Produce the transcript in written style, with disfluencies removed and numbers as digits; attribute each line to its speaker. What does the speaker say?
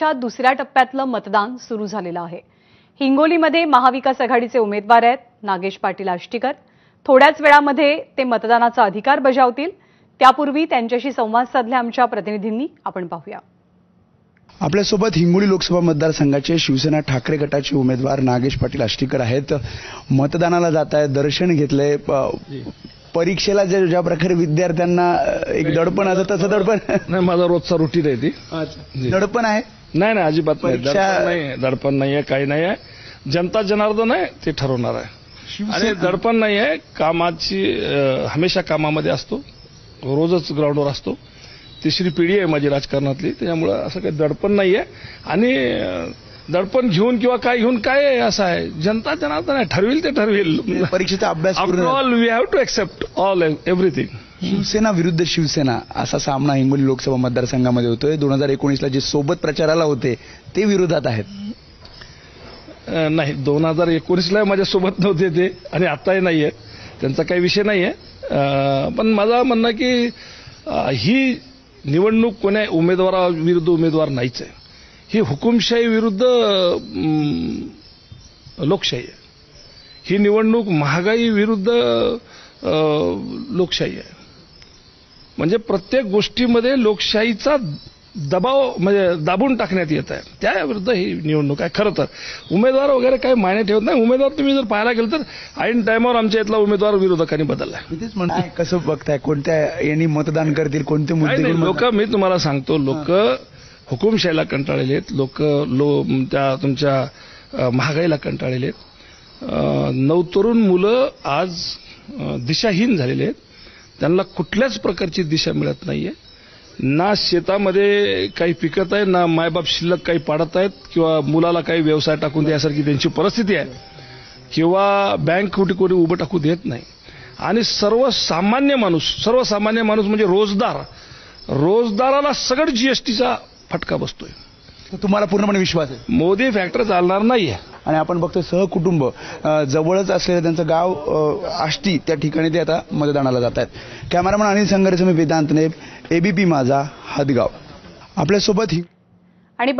Speaker 1: च्या दुसऱ्या टप्प्यातलं मतदान सुरू झालेलं आहे। हिंगोलीमध्ये महाविकास आघाडीचे उमेदवार आहेत नागेश पाटील आष्टीकर। थोड्याच वेळामध्ये ते मतदानाचा अधिकार बजावतील। त्यापूर्वी त्यांच्याशी संवाद साधले आमच्या प्रतिनिधींनी, आपण पाहूया।
Speaker 2: आपल्यासोबत हिंगोली लोकसभा मतदारसंघाचे शिवसेना ठाकरे गटाचे उमेदवार नागेश पाटील आष्टीकर आहेत। मतदानाला जात आहेत, दर्शन घेतलंय। परीक्षेला ज्या प्रकारे विद्यार्थ्यांना एक दडपण असतं तसं दडपण
Speaker 3: नाही, माझा रोजचा रुटीन आहे ती।
Speaker 2: दडपण आहे?
Speaker 3: नाही नाही, अजिबात नाही। दडपण नाहीये, काही नाही आहे। जनता जनार्दन आहे, ते ठरवणार आहे। आणि दडपण नाही आहे, कामाची हमेशा कामामध्ये असतो, रोजच ग्राउंडवर असतो। तिसरी पिढी आहे माझी राजकारणातली, त्यामुळे असं काही दडपण नाहीये। आणि दडपण घेऊन किंवा काय घेऊन काय असं आहे, जनता जनार्दन आहे, ठरवेल ते ठरवेल।
Speaker 2: परीक्षेचा अभ्यास
Speaker 3: all we have to accept all everything.
Speaker 2: Shiv Sena विरुद्ध शिवसेना असा सामना हिंगोली लोकसभा मतदारसंघामध्ये होतोय। 2019ला जे सोबत प्रचाराला होते ते विरोधात आहेत।
Speaker 3: नाही, 2019ला माझ्यासोबत नव्हते ते, आणि आताही नाहीये, त्यांचा काही विषय नाहीये। पण माझं म्हणणं की ही निवडणूक कोण्या उमेदवाराविरुद्ध उमेदवार नाहीच आहे। ही हुकुमशाही विरुद्ध लोकशाही आहे। ही निवडणूक महागाई विरुद्ध लोकशाही आहे। म्हणजे प्रत्येक गोष्टीमध्ये लोकशाहीचा दबाव म्हणजे दाबून टाकण्यात येत आहे, त्याविरुद्ध ही निवडणूक आहे। खरं तर उमेदवार वगैरे काही मायने ठेवत नाही। उमेदवार तुम्ही जर पाहायला गेलं तर ऐन टायमावर आमच्या इथला उमेदवार विरोधकांनी बदलला आहे।
Speaker 2: कसं बघताय, कोणत्या यांनी मतदान करतील, कोणते मुद्दे?
Speaker 3: लोक, मी तुम्हाला सांगतो, लोक हुकुमशाहीला कंटाळलेले आहेत। लोक त्या तुमच्या महागाईला कंटाळलेले आहेत। नवतरुण मुलं आज दिशाहीन झालेले आहेत। त्यांना कुठल्याच प्रकारची दिशा मिळत नाहीये। ना शेतामध्ये काही पिकत आहे, ना मायबाप शिल्लक काही पाडत आहेत, किंवा मुलाला काही व्यवसाय टाकून द्यासारखी त्यांची परिस्थिती आहे, किंवा बँक कुठे उभं टाकू देत नाही। आणि सर्वसामान्य माणूस म्हणजे रोजदाराला सगळं जीएसटीचा फटका बसतोय।
Speaker 2: तुम्हाला पूर्णपणे विश्वास आहे
Speaker 3: मोदी फॅक्टर चालणार नाहीये?
Speaker 2: आणि आपण बघतो सहकुटुंब जवळच असलेलं त्यांचं गाव आष्टी, त्या ठिकाणी ते आता मतदानाला जात आहेत। कॅमेरामन अनिल संघर्ष, मी वेदांत नेब, एबीपी माझा, हदगाव आपल्यासोबत।
Speaker 1: आणि